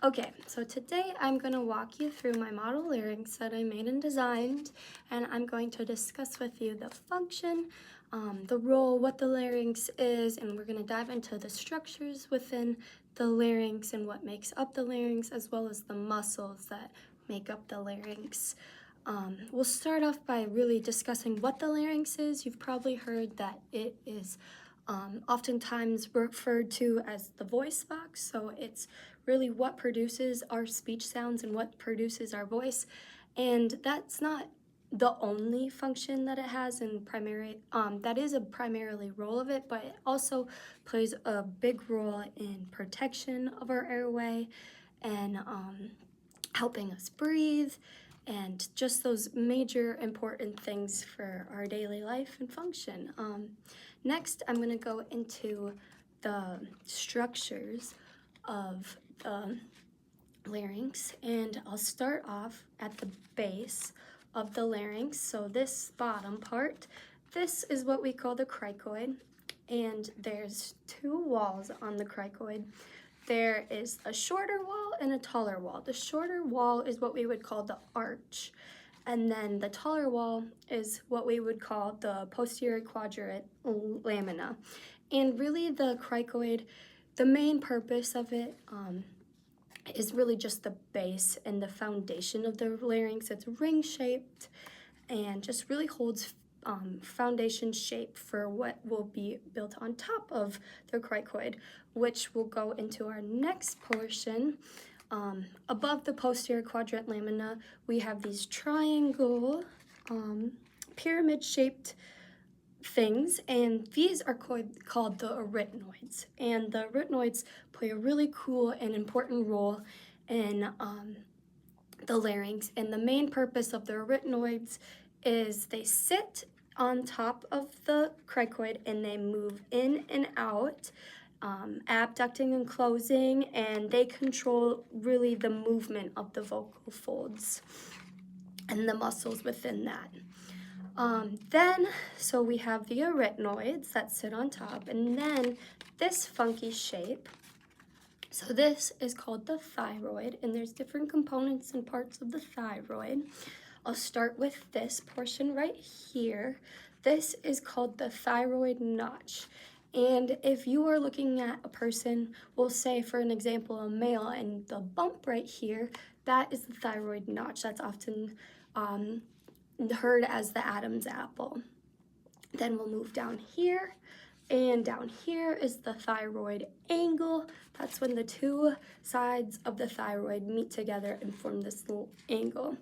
Okay, so today I'm going to walk you through my model larynx that I made and designed, and I'm going to discuss with you the function, the role, what the larynx is, and we're going to dive into the structures within the larynx and what makes up the larynx, as well as the muscles that make up the larynx. We'll start off by really discussing what the larynx is. You've probably heard that it is oftentimes referred to as the voice box, so it's really what produces our speech sounds and what produces our voice, and that's not the only function that it has in that is a primarily role of it, but it also plays a big role in protection of our airway and helping us breathe and just those major important things for our daily life and function. Next, I'm going to go into the structures of the larynx, and I'll start off at the base of the larynx. So this bottom part, this is what we call the cricoid, and there's two walls on the cricoid. There is a shorter wall and a taller wall. The shorter wall is what we would call the arch, and then the taller wall is what we would call the posterior quadrant lamina. And really the cricoid, the main purpose of it is really just the base and the foundation of the larynx. It's ring-shaped and just really holds foundation shape for what will be built on top of the cricoid, which will go into our next portion. Above the posterior quadrant lamina, we have these triangle pyramid-shaped things, and these are called the arytenoids. And the arytenoids play a really cool and important role in the larynx. And the main purpose of the arytenoids is they sit on top of the cricoid and they move in and out, abducting and closing, and they control really the movement of the vocal folds and the muscles within that. So we have the arytenoids that sit on top, and then this funky shape. So this is called the thyroid, and there's different components and parts of the thyroid. I'll start with this portion right here. This is called the thyroid notch. And if you are looking at a person, we'll say for an example, a male, and the bump right here, that is the thyroid notch. That's often heard as the Adam's apple. Then we'll move down here, and down here is the thyroid angle. That's when the two sides of the thyroid meet together and form this little angle.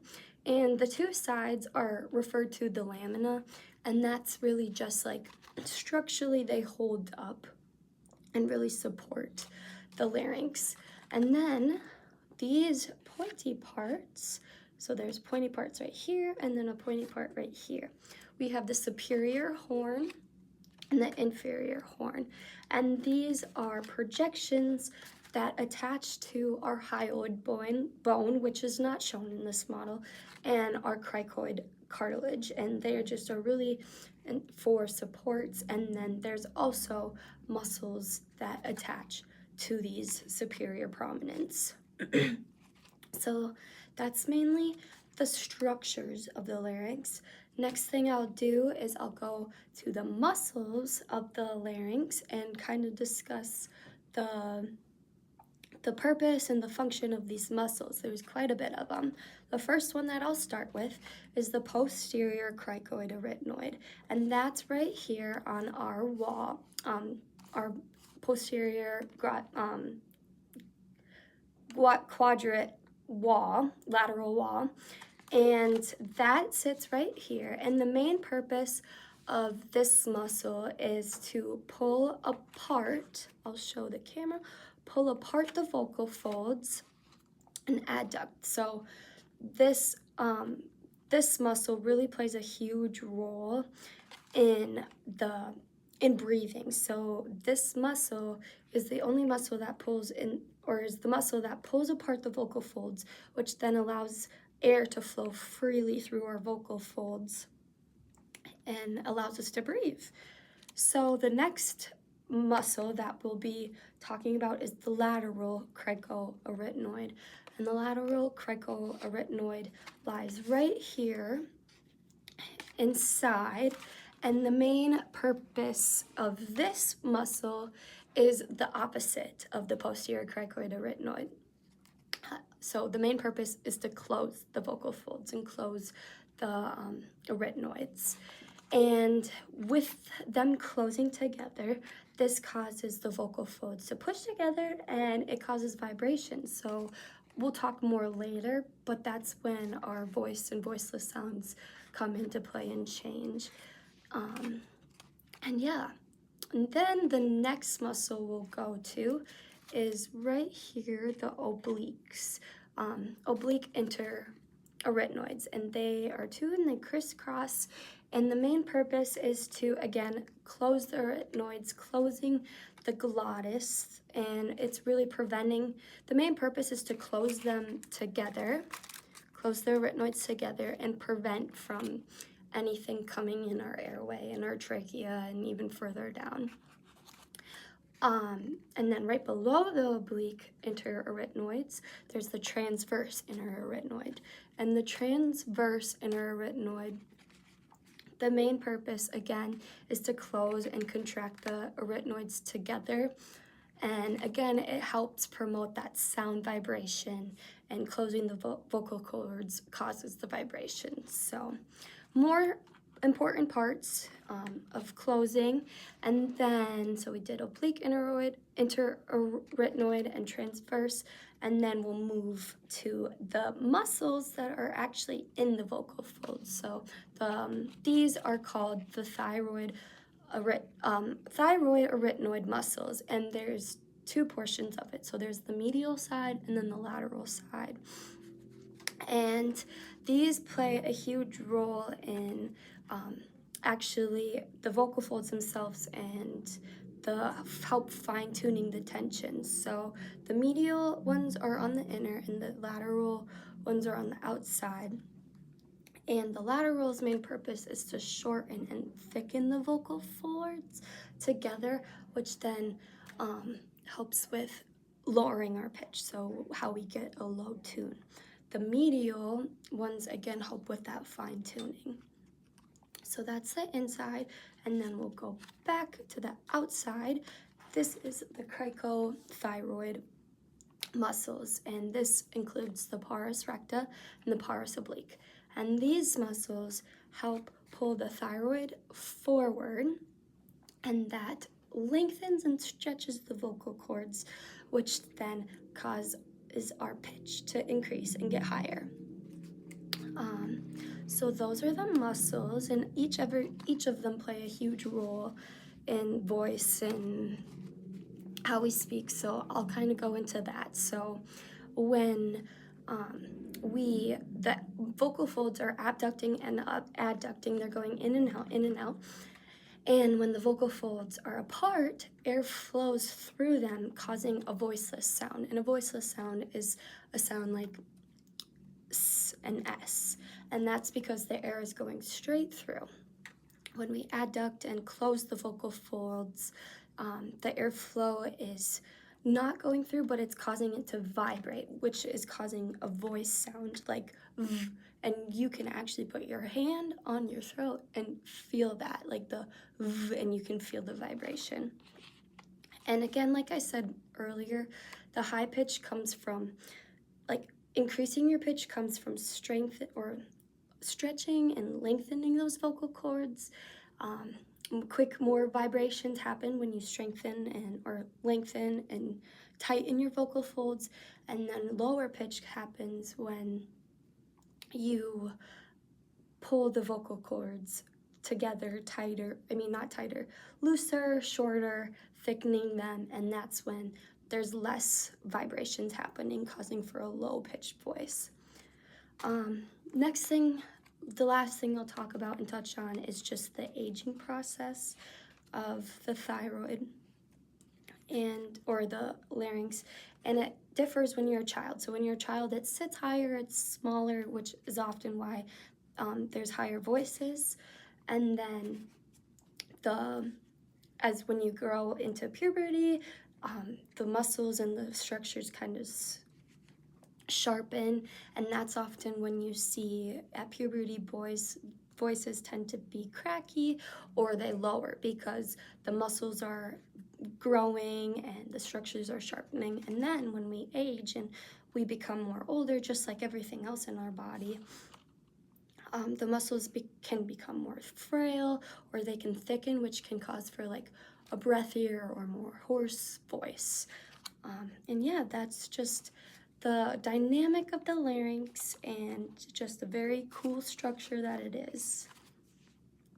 And the two sides are referred to the lamina, and that's really just like structurally they hold up and really support the larynx. And then these pointy parts, so there's pointy parts right here and then a pointy part right here. We have the superior horn and the inferior horn. And these are projections that attach to our hyoid bone, which is not shown in this model, and our cricoid cartilage. And they just are really for supports. And then there's also muscles that attach to these superior prominence. So that's mainly the structures of the larynx. Next thing I'll do is I'll go to the muscles of the larynx and kind of discuss the purpose and the function of these muscles. There's quite a bit of them. The first one that I'll start with is the posterior cricoid arytenoid, and that's right here on our wall, our posterior quadrant wall, lateral wall, and that sits right here. And the main purpose of this muscle is to pull apart, I'll show the camera, pull apart the vocal folds and adduct. So this muscle really plays a huge role in breathing. So this muscle is the only muscle that pulls in, or is the muscle that pulls apart the vocal folds, which then allows air to flow freely through our vocal folds and allows us to breathe. So the next muscle that we'll be talking about is the lateral cricoarytenoid. And the lateral cricoarytenoid lies right here inside. And the main purpose of this muscle is the opposite of the posterior cricoarytenoid. So the main purpose is to close the vocal folds and close the arytenoids. And with them closing together, this causes the vocal folds to push together and it causes vibration. So we'll talk more later, but that's when our voice and voiceless sounds come into play and change. And yeah, and then the next muscle we'll go to is right here, the obliques, oblique interarytenoids, and they are two and they crisscross. And the main purpose is to, again, close the arytenoids, closing the glottis, and it's really preventing, the main purpose is to close them together, close the arytenoids together and prevent from anything coming in our airway and our trachea and even further down. And then right below the oblique interarytenoids, there's the transverse interarytenoid. And the transverse interarytenoid, the main purpose, again, is to close and contract the arytenoids together. And again, it helps promote that sound vibration, and closing the vocal cords causes the vibration. So more important parts of closing. And then, so we did oblique interarytenoid and transverse, and then we'll move to the muscles that are actually in the vocal folds. So these are called the thyroid arytenoid muscles, and there's two portions of it. So there's the medial side and then the lateral side. And these play a huge role in actually the vocal folds themselves and the help fine-tuning the tensions. So the medial ones are on the inner and the lateral ones are on the outside. And the lateral's main purpose is to shorten and thicken the vocal folds together, which then helps with lowering our pitch, so how we get a low tune. The medial ones, again, help with that fine tuning. So that's the inside, and then we'll go back to the outside. This is the cricothyroid muscles, and this includes the pars recta and the pars oblique. And these muscles help pull the thyroid forward, and that lengthens and stretches the vocal cords, which then causes our pitch to increase and get higher. So those are the muscles, and each of them play a huge role in voice and how we speak. So I'll kind of go into that. So when the vocal folds are abducting and adducting, they're going in and out, in and out. And when the vocal folds are apart, air flows through them, causing a voiceless sound. And a voiceless sound is a sound like S and S. And that's because the air is going straight through. When we adduct and close the vocal folds, the airflow is not going through, but it's causing it to vibrate, which is causing a voice sound like V. And you can actually put your hand on your throat and feel that, like the V, and you can feel the vibration. And again, like I said earlier, the high pitch comes from, like, increasing your pitch comes from strength or stretching and lengthening those vocal cords. More vibrations happen when you strengthen or lengthen and tighten your vocal folds, and then lower pitch happens when you pull the vocal cords together, looser, shorter, thickening them, and that's when there's less vibrations happening, causing for a low-pitched voice. The last thing I'll talk about and touch on is just the aging process of the thyroid or the larynx, and it differs when you're a child. So when you're a child, it sits higher, it's smaller, which is often why there's higher voices, and then as when you grow into puberty, the muscles and the structures kind of sharpen, and that's often when you see at puberty voices tend to be cracky or they lower because the muscles are growing and the structures are sharpening. And then when we age and we become more older, just like everything else in our body, the muscles can become more frail, or they can thicken, which can cause for like a breathier or more hoarse voice. And yeah, that's just the dynamic of the larynx and just a very cool structure that it is.